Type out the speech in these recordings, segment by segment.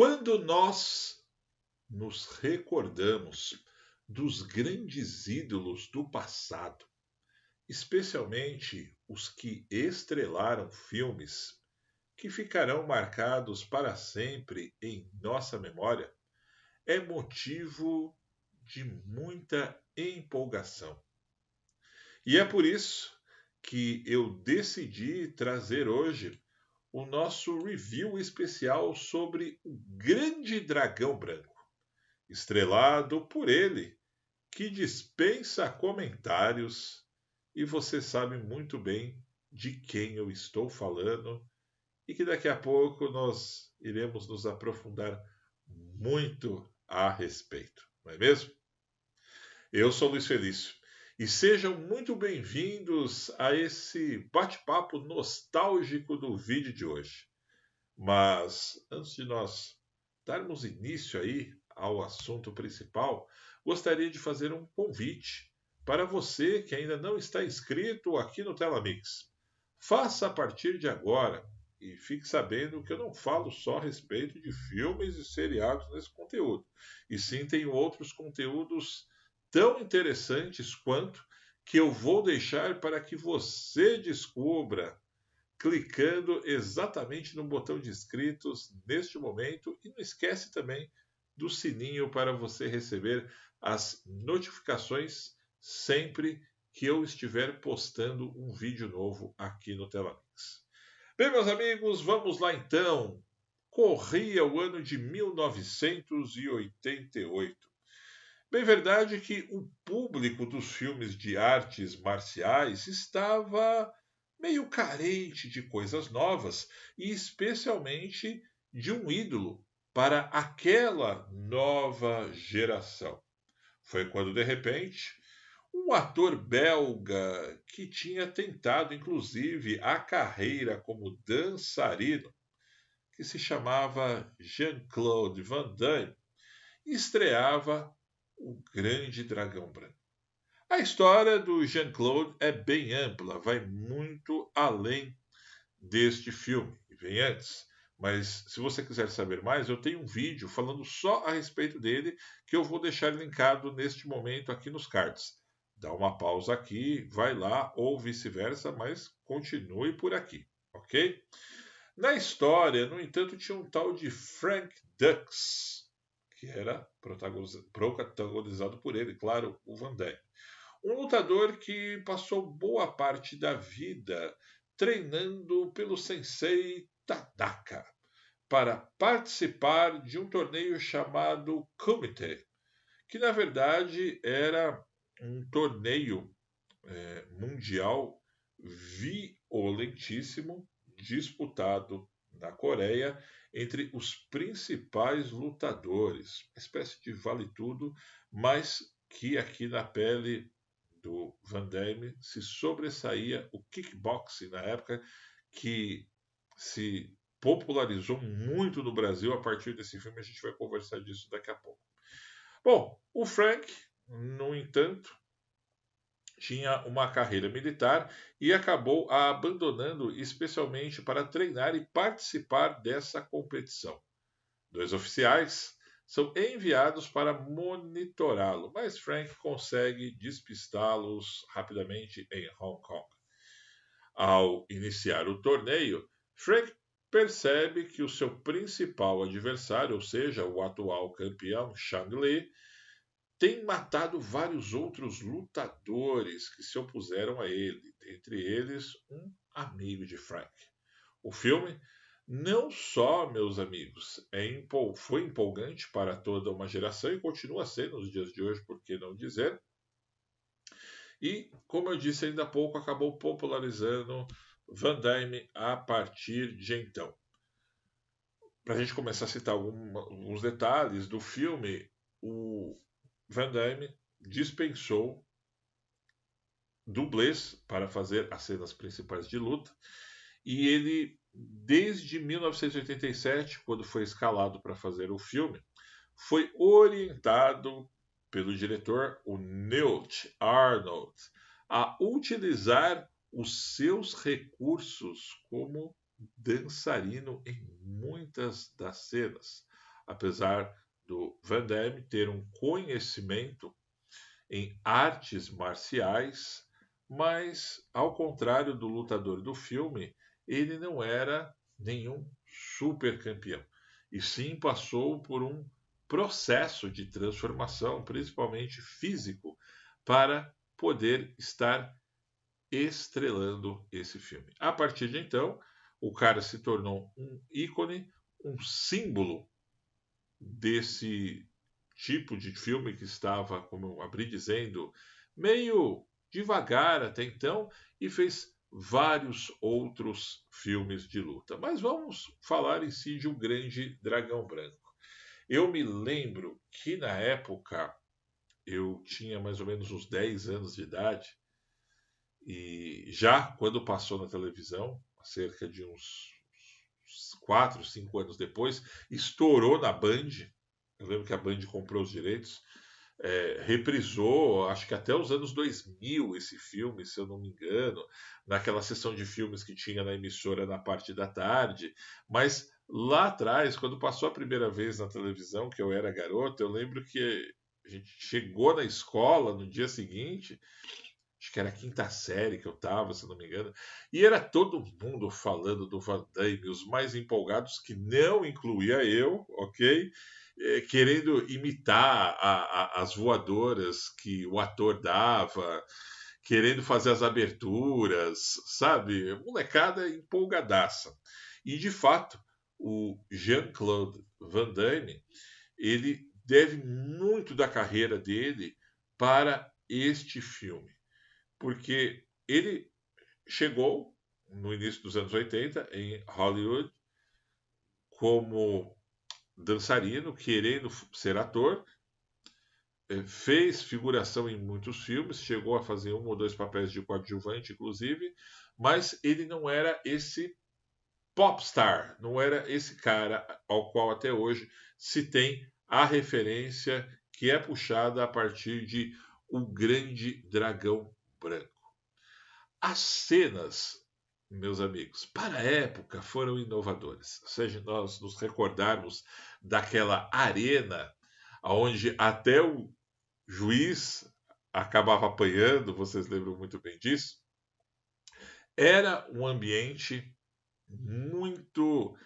Quando nós nos recordamos dos grandes ídolos do passado, especialmente os que estrelaram filmes que ficarão marcados para sempre em nossa memória, é motivo de muita empolgação. E é por isso que eu decidi trazer hoje o nosso review especial sobre o Grande Dragão Branco, estrelado por ele, que dispensa comentários, e você sabe muito bem de quem eu estou falando, e que daqui a pouco nós iremos nos aprofundar muito a respeito, não é mesmo? Eu sou Luiz Felício e sejam muito bem-vindos a esse bate-papo nostálgico do vídeo de hoje. Mas antes de nós darmos início aí ao assunto principal, gostaria de fazer um convite para você que ainda não está inscrito aqui no Telamix. Faça a partir de agora e fique sabendo que eu não falo só a respeito de filmes e seriados nesse conteúdo, e sim tenho outros conteúdos tão interessantes quanto que eu vou deixar para que você descubra clicando exatamente no botão de inscritos neste momento, e não esquece também do sininho para você receber as notificações sempre que eu estiver postando um vídeo novo aqui no Telamix. Bem, meus amigos, vamos lá então. Corria o ano de 1988. Bem verdade que o público dos filmes de artes marciais estava meio carente de coisas novas e especialmente de um ídolo para aquela nova geração. Foi quando, de repente, um ator belga que tinha tentado inclusive a carreira como dançarino, que se chamava Jean-Claude Van Damme, estreava O Grande Dragão Branco. A história do Jean-Claude é bem ampla, vai muito além deste filme, vem antes. Mas se você quiser saber mais, eu tenho um vídeo falando só a respeito dele, que eu vou deixar linkado neste momento aqui nos cards. Dá uma pausa aqui, vai lá, ou vice-versa, mas continue por aqui, ok? Na história, no entanto, tinha um tal de Frank Dux, que era protagonizado por ele, claro, o Van Damme. Um lutador que passou boa parte da vida treinando pelo sensei Tadaka para participar de um torneio chamado Kumite, que na verdade era um torneio mundial violentíssimo disputado na Coreia entre os principais lutadores, uma espécie de vale-tudo, mas que aqui na pele do Van Damme se sobressaía o kickboxing na época, que se popularizou muito no Brasil a partir desse filme. A gente vai conversar disso daqui a pouco. Bom, o Frank, no entanto, tinha uma carreira militar e acabou a abandonando especialmente para treinar e participar dessa competição. Dois oficiais são enviados para monitorá-lo, mas Frank consegue despistá-los rapidamente em Hong Kong. Ao iniciar o torneio, Frank percebe que o seu principal adversário, ou seja, o atual campeão Chang Li, tem matado vários outros lutadores que se opuseram a ele, entre eles um amigo de Frank. O filme não só, meus amigos, foi empolgante para toda uma geração e continua sendo nos dias de hoje, por que não dizer? E, como eu disse ainda há pouco, acabou popularizando Van Damme a partir de então. Para a gente começar a citar alguns detalhes do filme, o Van Damme dispensou dublês para fazer as cenas principais de luta, e ele, desde 1987, quando foi escalado para fazer o filme, foi orientado pelo diretor, o Newt Arnold, a utilizar os seus recursos como dançarino em muitas das cenas, apesar do Van Damme ter um conhecimento em artes marciais, mas, ao contrário do lutador do filme, ele não era nenhum super campeão. E sim passou por um processo de transformação, principalmente físico, para poder estar estrelando esse filme. A partir de então, o cara se tornou um ícone, um símbolo desse tipo de filme que estava, como eu abri dizendo, meio devagar até então e fez vários outros filmes de luta. Mas vamos falar em si de um grande dragão branco. Eu me lembro que na época eu tinha mais ou menos uns 10 anos de idade e já quando passou na televisão, cerca de uns 4, 5 anos depois, estourou na Band. Eu lembro que a Band comprou os direitos, reprisou, acho que até os anos 2000 esse filme, se eu não me engano, naquela sessão de filmes que tinha na emissora na parte da tarde. Mas lá atrás, quando passou a primeira vez na televisão, que eu era garoto, eu lembro que a gente chegou na escola no dia seguinte, acho que era a quinta série que eu estava, se não me engano, e era todo mundo falando do Van Damme, os mais empolgados, que não incluía eu, ok? Querendo imitar as voadoras que o ator dava, querendo fazer as aberturas, sabe? Molecada empolgadaça. E de fato, o Jean-Claude Van Damme, ele deve muito da carreira dele para este filme, porque ele chegou no início dos anos 80 em Hollywood como dançarino, querendo ser ator, fez figuração em muitos filmes, chegou a fazer um ou dois papéis de coadjuvante, inclusive, mas ele não era esse popstar, não era esse cara ao qual até hoje se tem a referência que é puxada a partir de O Grande Dragão Branco. As cenas, meus amigos, para a época foram inovadoras. Seja nós nos recordarmos daquela arena onde até o juiz acabava apanhando, vocês lembram muito bem disso. Era um ambiente muito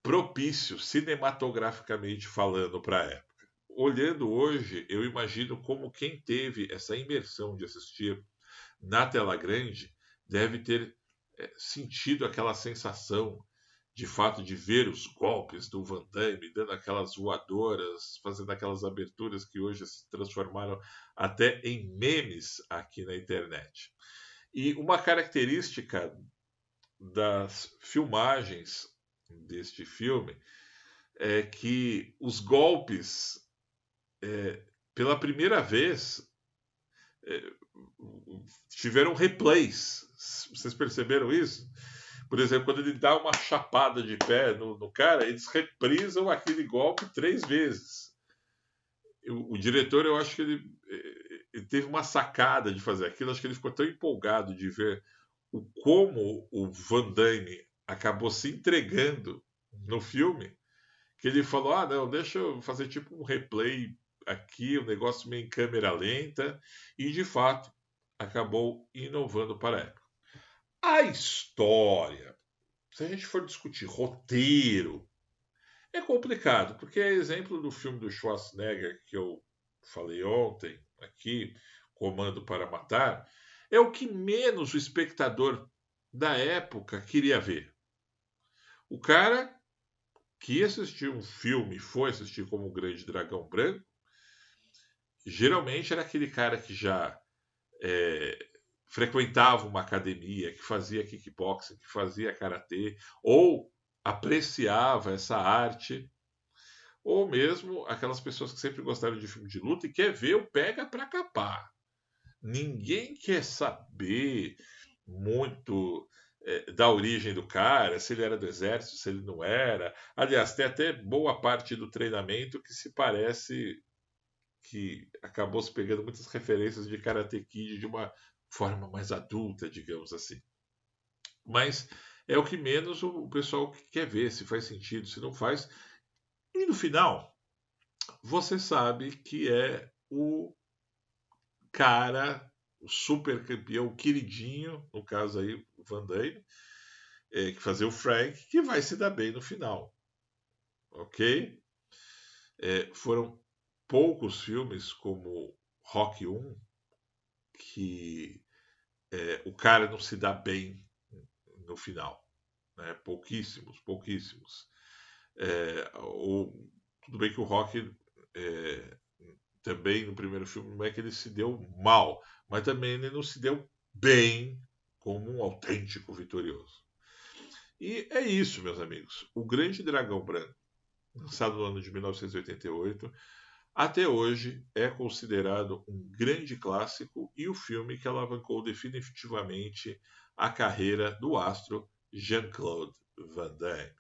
propício, cinematograficamente falando, para a época. Olhando hoje, eu imagino como quem teve essa imersão de assistir na tela grande deve ter sentido aquela sensação de fato de ver os golpes do Van Damme, dando aquelas voadoras, fazendo aquelas aberturas que hoje se transformaram até em memes aqui na internet. E uma característica das filmagens deste filme é que os golpes, pela primeira vez, tiveram replays. Vocês perceberam isso? Por exemplo, quando ele dá uma chapada de pé no cara, eles reprisam aquele golpe 3 vezes. O diretor, eu acho que ele teve uma sacada de fazer aquilo. Acho que ele ficou tão empolgado de ver como o Van Damme acabou se entregando no filme, que ele falou: ah, não, deixa eu fazer tipo um replay aqui, um negócio meio em câmera lenta, e de fato acabou inovando para a época. A história, se a gente for discutir roteiro, é complicado, porque é exemplo do filme do Schwarzenegger que eu falei ontem aqui, Comando para Matar, é o que menos o espectador da época queria ver. O cara que assistiu um filme, foi assistir como o Grande Dragão Branco, geralmente era aquele cara que já frequentava uma academia, que fazia kickboxing, que fazia karatê, ou apreciava essa arte, ou mesmo aquelas pessoas que sempre gostaram de filme de luta e quer ver o pega para capar. Ninguém quer saber muito da origem do cara, se ele era do exército, se ele não era. Aliás, tem até boa parte do treinamento que se parece que acabou se pegando muitas referências de Karate Kid de uma forma mais adulta, digamos assim. Mas é o que menos o pessoal quer ver, se faz sentido, se não faz. E no final, você sabe que é o cara, o super campeão, o queridinho, no caso aí, o Van Damme, que fazia o Frank, que vai se dar bem no final. Ok? Foram poucos filmes como Rock 1 que o cara não se dá bem no final. Né? Pouquíssimos, pouquíssimos. Tudo bem que o Rock também no primeiro filme não é que ele se deu mal, mas também ele não se deu bem como um autêntico vitorioso. E é isso, meus amigos. O Grande Dragão Branco, lançado no ano de 1988, até hoje é considerado um grande clássico e o filme que alavancou definitivamente a carreira do astro Jean-Claude Van Damme.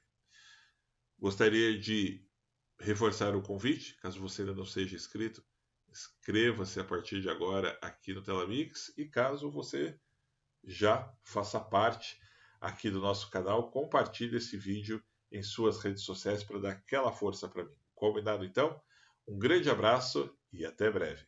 Gostaria de reforçar o convite, caso você ainda não seja inscrito, inscreva-se a partir de agora aqui no Telamix e caso você já faça parte aqui do nosso canal, compartilhe esse vídeo em suas redes sociais para dar aquela força para mim. Combinado então? Um grande abraço e até breve.